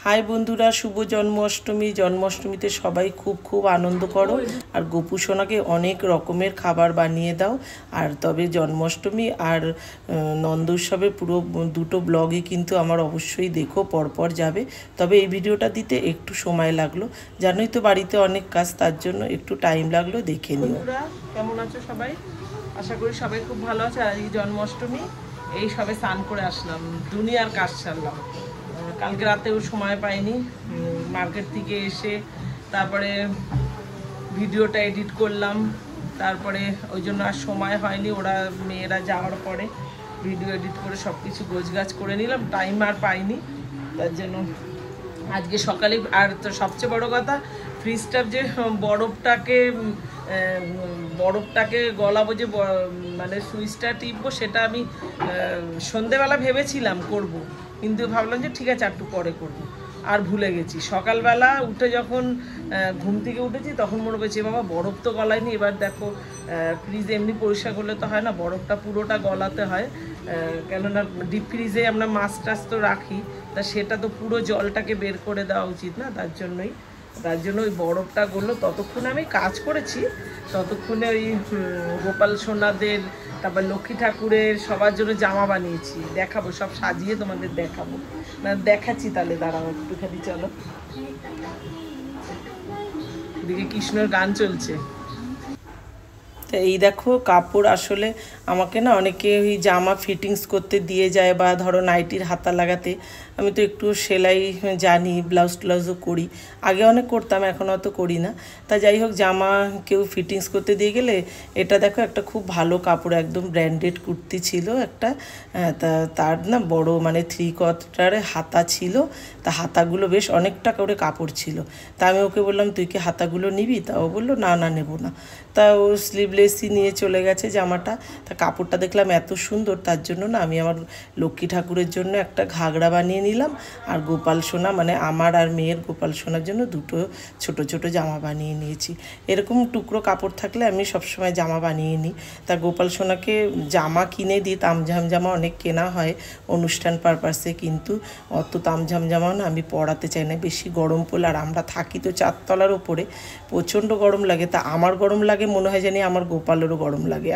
High বন্ধুরা, শুভ জন্মাষ্টমী। জন্মাষ্টমীতে সবাই খুব খুব আনন্দ করো আর গোপু সোনাকে অনেক রকমের খাবার বানিয়ে দাও। আর তবে জন্মাষ্টমী আর নন্দ উৎসবের পুরো দুটো ব্লগই কিন্তু আমার অবশ্যই দেখো, পরপর যাবে। তবে এই ভিডিওটা দিতে একটু সময় লাগলো, জানোই তো বাড়িতে অনেক কাজ, তার জন্য একটু টাইম লাগলো, দেখে নিও। কেমন আছো সবাই? আশা করি সবাই খুব ভালো আছে। আর এই জন্মাষ্টমী এই সবে স্নান করে আসলাম, দুনিয়ার কাজ সারলাম। কালকে রাতেও সময় পাইনি, মার্কেট থেকে এসে তারপরে ভিডিওটা এডিট করলাম, তারপরে ওই জন্য আর সময় হয়নি। ওরা মেয়েরা যাওয়ার পরে ভিডিও এডিট করে সব কিছু গোছগাছ করে নিলাম, টাইম আর পাইনি। তার জন্য আজকে সকালে, আর তো সবচেয়ে বড় কথা, ফ্রিজটার যে বরফটাকে গলাবো, যে মানে সুইচটা টিপবো, সেটা আমি সন্ধেবেলা ভেবেছিলাম করব, কিন্তু ভাবলাম যে ঠিক আছে একটু পরে করবো, আর ভুলে গেছি। সকালবেলা উঠে যখন ঘুম থেকে উঠেছি তখন মনে পড়েছে বাবা বরফ তো গলায়নি। এবার দেখো, ফ্রিজ এমনি পরিষ্কার করলে তো হয় না, বরফটা পুরোটা গলাতে হয়, কেননা ডিপ ফ্রিজে আমরা মাছ টাছ তো রাখি, তা সেটা তো পুরো জলটাকে বের করে দেওয়া উচিত না, তার জন্য ওই বরফটা গড়লো। ততক্ষণে আমি কাজ করেছি, ততক্ষণে ওই গোপাল সোনাদের, তারপর লক্ষ্মী ঠাকুরের সবার জন্য জামা বানিয়েছি, দেখাবো, সব সাজিয়ে তোমাদের দেখাবো। না দেখাচ্ছি, তাহলে দাঁড়াও একটুখানি, চলো। এদিকে কৃষ্ণর গান চলছে। এই দেখো কাপড়, আসলে আমাকে না অনেকে ওই জামা ফিটিংস করতে দিয়ে যায়, বা ধরো নাইটির হাতা লাগাতে। আমি তো একটু সেলাই জানি, ব্লাউজ ট্লাউজও করি, আগে অনেক করতাম, এখন অত করি না। তা যাই হোক, জামা কেউ ফিটিংস করতে দিয়ে গেলে, এটা দেখো একটা খুব ভালো কাপড়, একদম ব্র্যান্ডেড কুর্তি ছিল একটা, তা তার না বড় মানে 3/4 হাতা ছিল, তা হাতাগুলো বেশ অনেকটা করে কাপড় ছিল। তা আমি ওকে বললাম তুই কি হাতাগুলো নিবি? তা ও বললো না না, নেবো না। তা ও স্লিভলেসই নিয়ে চলে গেছে জামাটা। তা কাপড়টা দেখলাম এত সুন্দর, তার জন্য না আমি আমার লক্ষ্মী ঠাকুরের জন্য একটা ঘাগরা বানিয়ে নিলাম, আর গোপাল সোনা মানে আমার আর মেয়ের গোপাল সোনার জন্য দুটো ছোট ছোট জামা বানিয়ে নিয়েছি। এরকম টুকরো কাপড় থাকলে আমি সবসময় জামা বানিয়ে নিই। তা গোপাল সোনাকে জামা কিনে দিই, তামঝাম জামা অনেক কেনা হয় অনুষ্ঠান পারপাসে, কিন্তু অত তামঝাম জামা না আমি পরাতে চাই না, বেশি গরম পড়লে। আর আমরা থাকি তো 4তলার ওপরে, প্রচণ্ড গরম লাগে। তা আমার গরম লাগে, মনে হয় জানি আমার গোপালেরও গরম লাগে,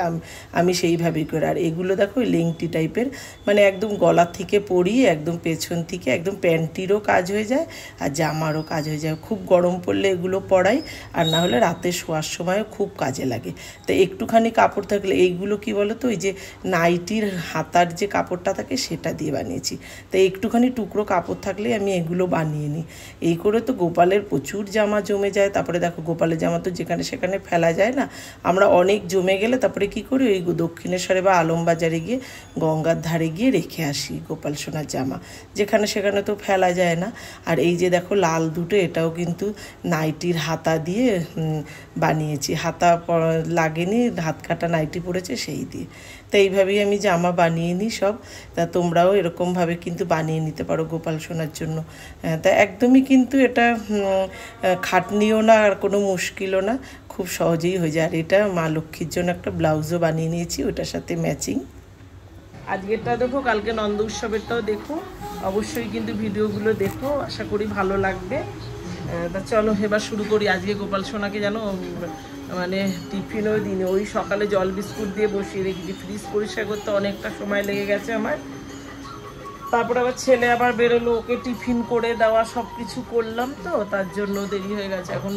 আমি সেইভাবেই করি। আর এগুলো দেখো লেংটি টাইপের, মানে একদম গলা থেকে পরিয়ে একদম পেছন থেকে একদম প্যান্টিরও কাজ হয়ে যায় আর জামারও কাজ হয়ে যায়। খুব গরম পড়লে এগুলো পরাই, আর না হলে রাতে শোয়ার সময়ও খুব কাজে লাগে। তো একটুখানি কাপড় থাকলে, এইগুলো কি বলো তো, ওই যে নাইটির হাতার যে কাপড়টা থাকে সেটা দিয়ে বানিয়েছি। তো একটুখানি টুকরো কাপড় থাকলে আমি এগুলো বানিয়ে নিই। এই করে তো গোপালের প্রচুর জামা জমে যায়। তারপরে দেখো গোপালের জামা তো যেখানে সেখানে ফেলা যায় না, আমরা অনেক জমে গেলে তারপরে কি করি, ওই দক্ষিণেশ্বরে বা আলমবাজারে গিয়ে গঙ্গার ধারে গিয়ে রেখে আসি গোপাল সোনার জামা, যেখানে সেখানে তো ফেলা যায় না। আর এই যে দেখো লাল দুটো, এটাও কিন্তু নাইটির হাতা দিয়ে বানিয়েছি, হাতা লাগেনি, হাত কাটা নাইটি পড়েছে সেই দিয়ে। তো এইভাবেই আমি জামা বানিয়ে নিই সব। তা তোমরাও এরকমভাবে কিন্তু বানিয়ে নিতে পারো গোপাল সোনার জন্য। তা একদমই কিন্তু এটা খাটনিও না আর কোনো মুশকিলও না, খুব সহজেই হয়ে যায়। আর এটা মা লক্ষ্মীর জন্য একটা ব্লাউজও বানিয়ে নিয়েছি, ওটার সাথে ম্যাচিং। আজকেরটা দেখো, কালকে নন্দ উৎসবেরটাও দেখো, অবশ্যই কিন্তু ভিডিওগুলো দেখো, আশা করি ভালো লাগবে। তা চলো এবার শুরু করি। আজকে গোপাল সোনাকে জানো মানে টিফিনও দিনে, ওই সকালে জল বিস্কুট দিয়ে বসিয়ে রেখেছি, ফ্রিজ পরিষ্কার করতে অনেকটা সময় লেগে গেছে আমার। তারপর আবার ছেলে আবার বেরোলো, ওকে টিফিন করে দেওয়া সব কিছু করলাম, তো তার জন্য দেরি হয়ে গেছে। এখন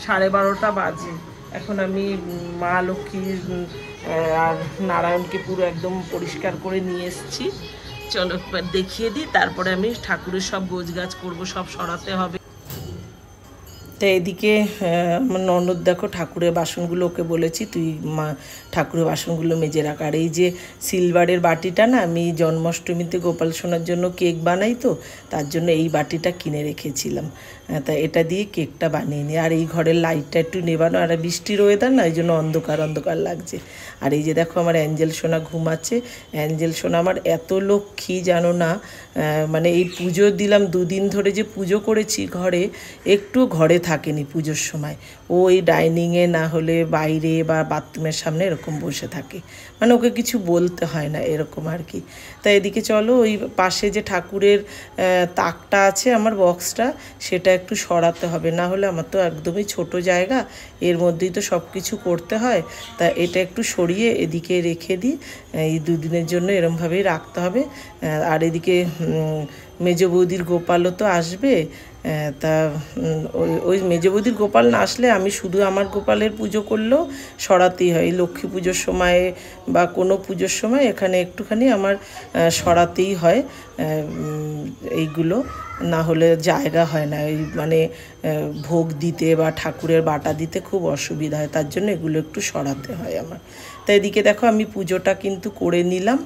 12:30 বাজে। এখন আমি মা লক্ষ্মী আর নারায়ণকে পুরো একদম পরিষ্কার করে নিয়ে এসেছি। চলো একবার দেখিয়ে দিই, তারপরে আমি ঠাকুরের সব গোছগাছ করবো, সব সরাতে হবে। তো এদিকে আমার ননদ দেখো ঠাকুরের বাসনগুলো, ওকে বলেছি তুই ঠাকুরের বাসনগুলো মেজে রাখ। আর এই যে সিলভারের বাটিটা না, আমি জন্মাষ্টমীতে গোপাল সোনার জন্য কেক বানাই, তো তার জন্য এই বাটিটা কিনে রেখেছিলাম। তা এটা দিয়ে কেকটা বানিয়ে নিই। আর এই ঘরের লাইটটা একটু নেবানো, আর বৃষ্টির ওয়েদার না, এই জন্য অন্ধকার অন্ধকার লাগছে। আর এই যে দেখো আমার অ্যাঞ্জেল সোনা ঘুমাচ্ছে। অ্যাঞ্জেল সোনা আমার এত লক্ষ্মী জানো না, মানে এই পুজো দিলাম 2 দিন ধরে, যে পুজো করেছি ঘরে, একটু ঘরে থাকেনি পুজোর সময়। ও এই ডাইনিংয়ে না হলে বাইরে বা বাথরুমের সামনে এরকম বসে থাকে, মানে ওকে কিছু বলতে হয় না এরকম আর কি। তাই এদিকে চলো ওই পাশে যে ঠাকুরের তাকটা আছে আমার বক্সটা, সেটা একটু সরাতে হবে, না হলে আমার তো একদমই ছোট জায়গা, এর মধ্যেই তো সব কিছু করতে হয়। তা এটা একটু সরিয়ে এদিকে রেখে দিই, এই দুদিনের জন্য এরমভাবেই রাখতে হবে। আর এদিকে মেজ বৌদির গোপালও তো আসবে, তা ওই মেজ বৌদির গোপাল না আসলে আমি শুধু আমার গোপালের পুজো করলেও সরাতেই হয়। লক্ষ্মী পুজোর সময় বা কোনো পুজোর সময় এখানে একটুখানি আমার সরাতেই হয় এইগুলো, না হলে জায়গা হয় না, এই মানে ভোগ দিতে বা ঠাকুরের বাটা দিতে খুব অসুবিধা হয়, তার জন্য এগুলো একটু সরাতে হয় আমার। তাই এদিকে দেখো আমি পুজোটা কিন্তু করে নিলাম।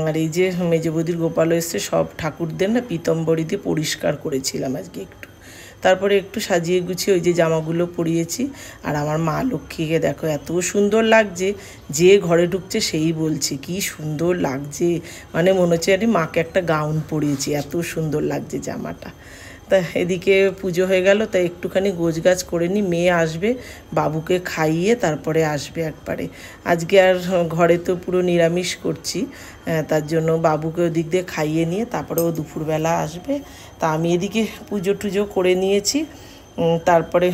আর এই যে মেজ বৌদির গোপাল এসে সব ঠাকুরদের না পীতম্বরী দিয়ে পরিষ্কার করেছিলাম আজকে একটু, তারপরে একটু সাজিয়ে গুছিয়ে ওই যে জামাগুলো পরিয়েছি। আর আমার মা লক্ষ্মীকে দেখো এত সুন্দর লাগছে, যে ঘরে ঢুকছে সেই বলছে কি সুন্দর লাগছে, মানে মনে হচ্ছে আমি মাকে একটা গাউন পরিয়েছি, এত সুন্দর লাগছে জামাটা। তা এদিকে পুজো হয়ে গেল, তাই একটুখানি গোছগাছ করে নিই, মেয়ে আসবে, বাবুকে খাইয়ে তারপরে আসবে একবারে। আজকে আর ঘরে তো পুরো নিরামিষ করছি, তার জন্য বাবুকে ওদিক দিয়ে খাইয়ে নিয়ে তারপরে ও দুপুরবেলা আসবে। তা আমি এদিকে পুজো টুজো করে নিয়েছি, তারপরে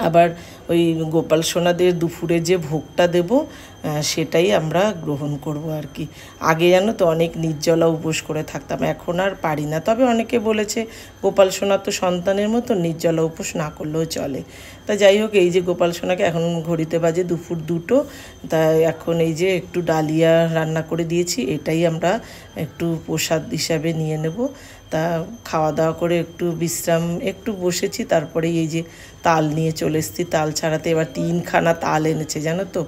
আবার ওই গোপাল সোনাদের দুপুরে যে ভোগটা দেব সেটাই আমরা গ্রহণ করব আর কি। আগে জানো তো অনেক নির্জলা উপোস করে থাকতাম, এখন আর পারি না। তবে অনেকে বলেছে গোপাল সোনা তো সন্তানের মতো, নির্জলা উপোস না করলেও চলে। তা যাই হোক, এই যে গোপাল সোনাকে এখন ঘড়িতে বাজে দুপুর 2টো, তা এখন এই যে একটু ডালিয়া রান্না করে দিয়েছি, এটাই আমরা একটু প্রসাদ হিসাবে নিয়ে নেব। তা খাওয়া দাওয়া করে একটু বিশ্রাম একটু বসেছি, তারপরে এই যে তাল নিয়ে চলে এসেছি, তাল ছাড়াতে এবার 3খানা তাল এনেছে জানো তো।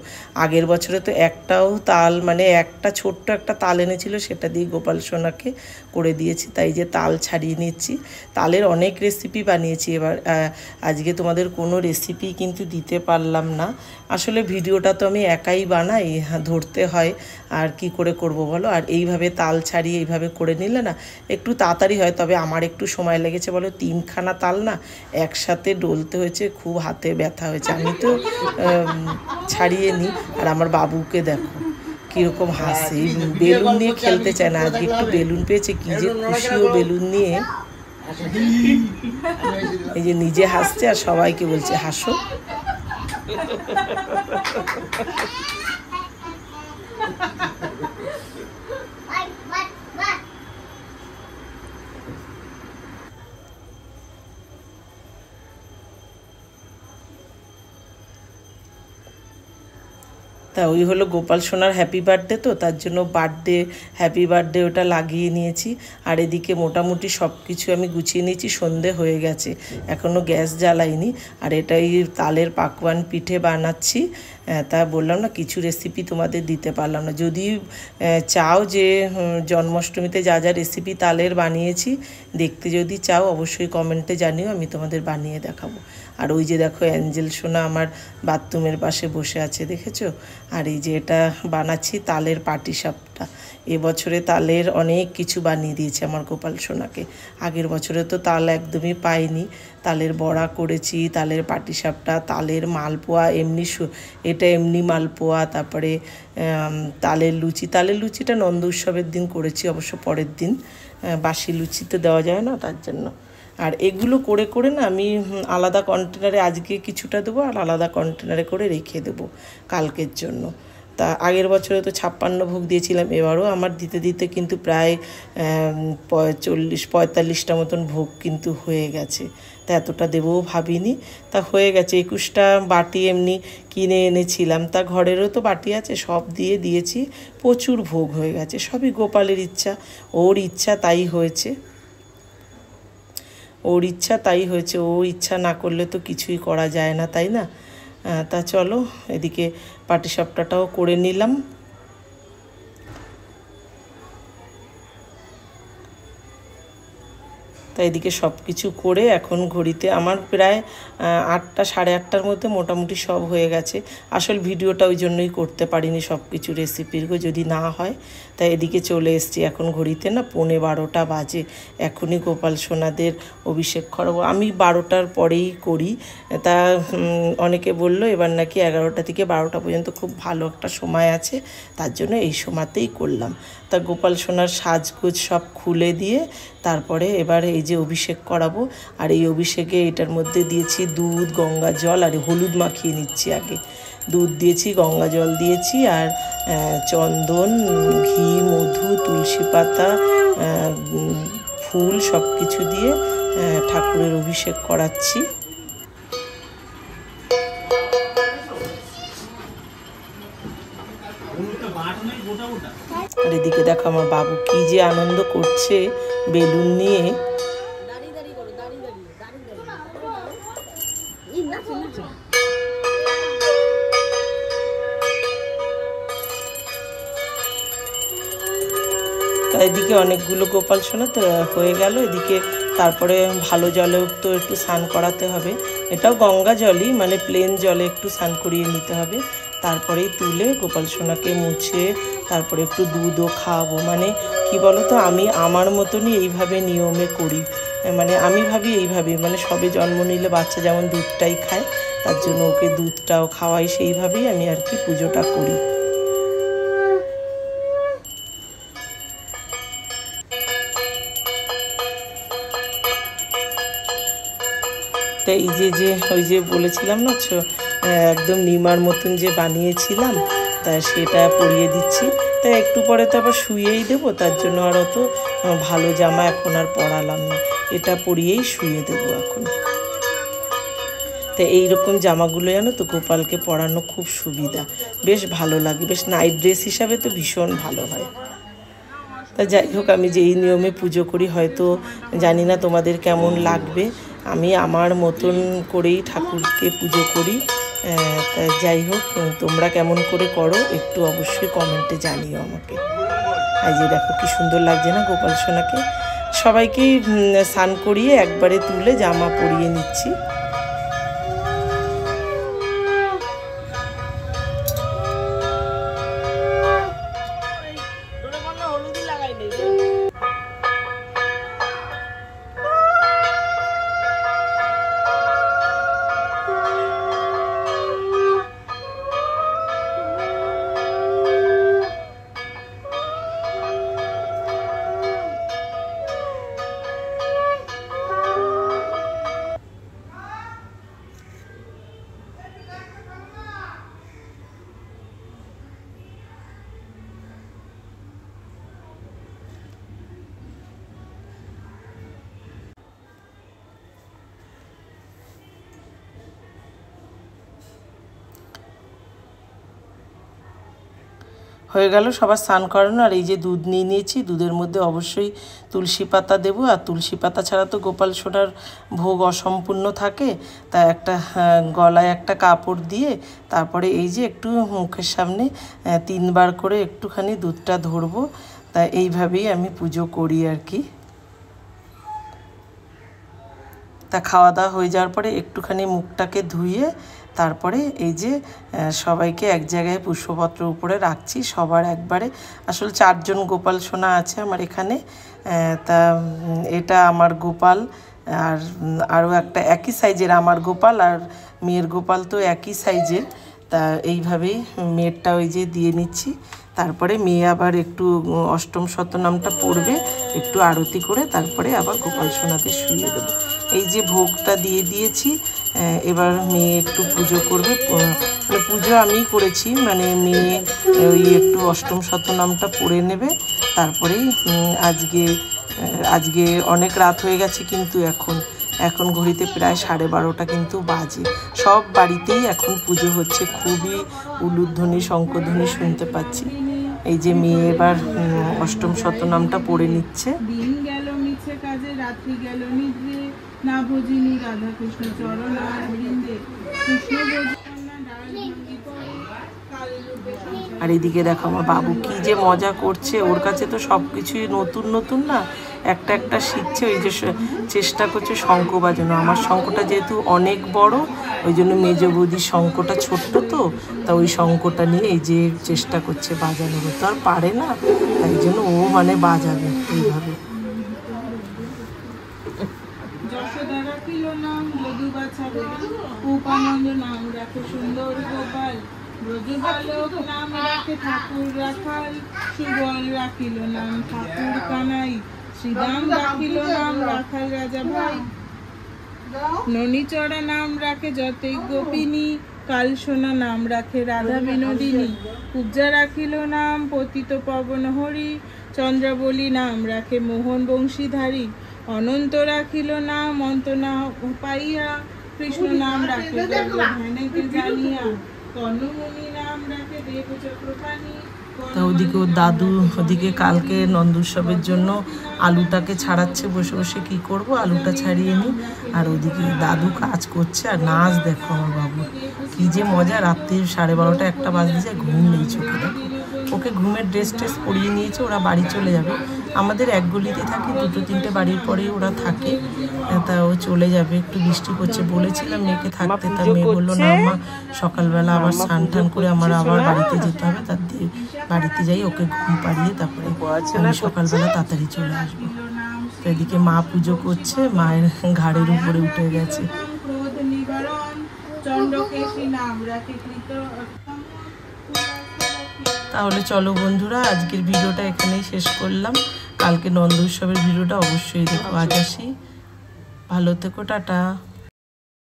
আগের বছরে তো একটাও তাল, মানে একটা ছোট্ট একটা তাল এনেছিল, সেটা দিয়ে গোপাল সোনাকে করে দিয়েছি। তাই যে তাল ছাড়িয়ে নিচ্ছি, তালের অনেক রেসিপি বানিয়েছি এবার। আজকে তোমাদের কোনো রেসিপি কিন্তু দিতে পারলাম না, আসলে ভিডিওটা তো আমি একাই বানাই, ধরতে হয়, আর কি করে করব বলো। আর এইভাবে তাল ছাড়িয়ে এইভাবে করে নিলে না একটু তাড়াতাড়ি হয়, তবে আমার একটু সময় লেগেছে বলো, 3খানা তাল না একসাথে ডলতে হয়েছে, খুব হাতে ব্যথা হয়েছে। আমি তো ছাড়িয়ে নিই, আর আমার বাবুকে দেখো কীরকম হাসে, বেলুন নিয়ে খেলতে চায় না, আজকে একটু বেলুন পেয়েছে, কী যে খুশিও বেলুন নিয়ে, এই যে নিজে হাসছে আর সবাইকে বলছে হাসো। তা ওই হলো গোপাল সোনার হ্যাপি বার্থডে, তো তার জন্য বার্থডে হ্যাপি বার্থডে ওটা লাগিয়ে নিয়েছি। আর এদিকে মোটামুটি সব কিছু আমি গুছিয়ে নিয়েছি, সন্ধে হয়ে গেছে, এখনও গ্যাস জ্বালাইনি। আর এটাই তালের পাকওয়ান পিঠে বানাচ্ছি। তা বললাম না কিছু রেসিপি তোমাদের দিতে পারলাম না, যদি চাও যে জন্মাষ্টমীতে যা যা রেসিপি তালের বানিয়েছি দেখতে যদি চাও অবশ্যই কমেন্টে জানিও, আমি তোমাদের বানিয়ে দেখাবো। আর ওই যে দেখো অ্যাঞ্জেল সোনা আমার বাথরুমের পাশে বসে আছে, দেখেছো। আর এই যে এটা বানাচ্ছি তালের পাটিসাপটা, এবছরে তালের অনেক কিছু বানিয়ে দিয়েছে আমার গোপাল সোনাকে, আগের বছরে তো তাল একদমই পাইনি। তালের বড়া করেছি, তালের পাটিসাপটা, তালের মালপোয়া, এমনি এটা এমনি মালপোয়া, তারপরে তালের লুচি, তালের লুচিটা নন্দ উৎসবের দিন করেছি, অবশ্য পরের দিন, বাসি লুচিতে দেওয়া যায় না তার জন্য। আর এগুলো করে করে না আমি আলাদা কন্টেনারে আজকে কিছুটা দেবো, আর আলাদা কন্টেনারে করে রেখে দেবো কালকের জন্য। তা আগের বছরে তো 56 ভোগ দিয়েছিলাম, এবারও আমার দিতে দিতে কিন্তু প্রায় 40-45টা মতন ভোগ কিন্তু হয়ে গেছে। তা এতটা দেবও ভাবিনি, তা হয়ে গেছে। 21টা বাটি এমনি কিনে এনেছিলাম, তা ঘরেরও তো বাটি আছে, সব দিয়ে দিয়েছি, প্রচুর ভোগ হয়ে গেছে। সবই গোপালের ইচ্ছা, ওর ইচ্ছা তাই হয়েছে, ওর ইচ্ছা তাই হয়েছে, ও ইচ্ছা না করলে তো কিছুই করা যায় না, তাই না। তা চলো এদিকে পাটিসাপটাটাও করে নিলাম। তাই এদিকে সব কিছু করে এখন ঘড়িতে আমার প্রায় 8টা সাড়ে 8টার মধ্যে মোটামুটি সব হয়ে গেছে। আসল ভিডিওটা ওই জন্যই করতে পারিনি সব কিছু রেসিপির, যদি না হয়। তাই এদিকে চলে এসেছি। এখন ঘড়িতে না 11:15 বাজে। এখনই গোপাল সোনাদের অভিষেক করাবো। আমি 12টার পরেই করি। তা অনেকে বললো এবার নাকি 11টা থেকে 12টা পর্যন্ত খুব ভালো একটা সময় আছে, তার জন্য এই সময়তেই করলাম। তা গোপাল সোনার সাজগোজ সব খুলে দিয়ে তারপরে এবার এই যে অভিষেক করাবো। আর এই অভিষেকে এটার মধ্যে দিয়েছি দুধ, গঙ্গা জল আর হলুদ মাখিয়ে নিচ্ছি। আগে দুধ দিয়েছি, গঙ্গা জল দিয়েছি আর চন্দন, ঘি, মধু, তুলসী পাতা, ফুল সব কিছু দিয়ে ঠাকুরের অভিষেক করাচ্ছি। আর এদিকে দেখো আমার বাবু কি যে আনন্দ করছে বেলুন নিয়ে। এদিকে অনেকগুলো গোপাল সোনা তো হয়ে গেল। এদিকে তারপরে ভালো জলেও তো একটু স্নান করাতে হবে। এটাও গঙ্গা জলই, মানে প্লেন জলে একটু স্নান করিয়ে নিতে হবে। তারপরেই তুলে গোপাল সোনাকে মুছে তারপরে একটু দুধও খাওয়াবো। মানে কি বলো তো, আমি আমার মতনই এইভাবে নিয়মে করি। মানে আমি ভাবি এইভাবেই, মানে সবে জন্ম নিলে বাচ্চা যেমন দুধটাই খায়, তার জন্য ওকে দুধটাও খাওয়াই, সেইভাবেই আমি আর কি পুজোটা করি। তো এই যে ওই যে বলেছিলাম না একদম নিমার মতন যে বানিয়েছিলাম, তা সেটা পরিয়ে দিচ্ছি। তাই একটু পরে তো আবার শুয়েই দেবো, তার জন্য আর অত ভালো জামা এখন আর পরালাম না, এটা পরিয়েই শুয়ে দেবো এখন। তো এইরকম জামাগুলো জানো তো গোপালকে পরানো খুব সুবিধা, বেশ ভালো লাগে, বেশ নাইট ড্রেস হিসাবে তো ভীষণ ভালো হয়। তা যাই হোক, আমি যেই নিয়মে পুজো করি হয়তো জানি না তোমাদের কেমন লাগবে। আমি আমার মতন করেই ঠাকুরকে পুজো করি। তা যাই হোক, তোমরা কেমন করে করো একটু অবশ্যই কমেন্টে জানিও আমাকে। এই যে দেখো কি সুন্দর লাগছে না গোপাল সোনাকে। সবাইকেই স্নান করিয়ে একবারে তুলে জামা পরিয়ে নিচ্ছি। হয়ে গেল সবার স্নান করানো। আর এই যে দুধ নিয়ে নিয়েছি, দুধের মধ্যে অবশ্যই তুলসী পাতা দেবো। আর তুলসী পাতা ছাড়া তো গোপাল সোনার ভোগ অসম্পূর্ণ থাকে। তা একটা গলায় একটা কাপড় দিয়ে তারপরে এই যে একটু মুখের সামনে 3 বার করে একটুখানি দুধটা ধরবো। তা এইভাবেই আমি পুজো করি আর কি। তা খাওয়া দাওয়া হয়ে যাওয়ার পরে একটুখানি মুখটাকে ধুয়ে তারপরে এই যে সবাইকে এক জায়গায় পুষ্পপত্র উপরে রাখছি, সবার একবারে। আসলে 4 জন গোপাল সোনা আছে আমার এখানে। তা এটা আমার গোপাল, আর আরও একটা একই সাইজের আমার গোপাল, আর মেয়ের গোপাল তো একই সাইজের। তা এইভাবেই মেয়েরটা ওই যে দিয়ে নিচ্ছি। তারপরে মেয়ে আবার একটু অষ্টম শতনামটা পড়বে, একটু আরতি করে তারপরে আবার গোপাল সোনাতে শুয়ে দেবো। এই যে ভোগটা দিয়ে দিয়েছি, এবার মেয়ে একটু পুজো করবে। মানে পুজো আমিই করেছি, মানে মেয়ে ওই একটু অষ্টম শতনামটা পড়ে নেবে। তারপরেই আজকে অনেক রাত হয়ে গেছে, কিন্তু এখন ঘড়িতে প্রায় 12:30 কিন্তু বাজে। সব বাড়িতেই এখন পুজো হচ্ছে, খুবই উলুধ্বনি শঙ্খধ্বনি শুনতে পাচ্ছি। এই যে মেয়ে এবার অষ্টম শতনামটা পড়ে নিচ্ছে। দিন গেল মিছে কাজে, রাত্রি গেল নিদ্রে, না ভজিনি রাধা কৃষ্ণ চরণ আর বৃন্দে, কৃষ্ণ ভজি কন্যা ডাল ভাঙ্গি পড়ে, আর এদিকে দেখো আমার বাবু কি যে মজা করছে, ওর কাছে তো সব কিছুই নতুন নতুন না, একটা একটা শিখছে। ওই যে চেষ্টা করছে শঙ্খ বাজানো। আমার শঙ্খটা যেহেতু অনেক বড়, ওই জন্য মেজ বৌদির শঙ্খটা ছোট্ট, তো তা ওই শঙ্খটা নিয়ে এই যে চেষ্টা করছে বাজানোর। তো আর পারে না, তাই জন্য ও মানে বাজাবে এইভাবে। যশোদা রাখিল নাম যদু বাছাবে, উপানন্দ নাম রাখে সুন্দর গোপাল, ব্রজ বালক নাম রাখে ঠাকুর রাখাল, সুবল রাখিল নাম ঠাকুর কানাই, শ্রীরাম রাখিল নাম রাখাল রাজা ভাই, ননীচড়া নাম রাখে যতই গোপিনী, কালসোনা নাম রাখে রাধা বিনোদিনী, কুব্জা রাখিল নাম পতিত পবন হরি, চন্দ্রাবলী নাম রাখে মোহন বংশীধারী, অনন্ত রাখিল নাম অন্তনা পাইয়া, কৃষ্ণ নাম রাখে ধ্যানেতে জানিয়া, কর্ণমুনি নাম রাখে দেব চক্রপাণী। তা ওদিকে ওর দাদু ওদিকে কালকে নন্দোৎসবের জন্য আলুটাকে ছাড়াচ্ছে বসে বসে। কি করব, আলুটা ছাড়িয়ে নিই। আর ওদিকে দাদু কাজ করছে, আর নাচ দেখো আমার বাবু কি যে মজা। রাত্রি 12:30 1টা বাজে যায়, ঘুম নেই চোখে। দেখো ওকে ঘুমের ড্রেস ট্রেস পরিয়ে নিয়েছে, ওরা বাড়ি চলে যাবে। আমাদের এক গলিতে থাকে, 2-3টে বাড়ির পরেই ওরা থাকে। তা ও চলে যাবে, একটু বৃষ্টি পড়ছে, বলেছিলাম মেয়েকে থাকতে। তা মেয়ে বললো না মা, সকালবেলা আবার স্নান টান করে আমার আবার বাড়িতে যেতে হবে, তার দিয়ে বাড়িতে যাই, ওকে ঘুম পাড়িয়ে তারপরে আমি সকালবেলা তাড়াতাড়ি চলে আসবো। তো এদিকে মা পুজো করছে, মায়ের ঘাড়ের উপরে উঠে গেছে। তাহলে চলো বন্ধুরা, আজকের ভিডিওটা এখানেই শেষ করলাম। কালকে নন্দোৎসবের ভিডিওটা অবশ্যই দেখো। আজ আসি, ভালো থেকো, টাটা।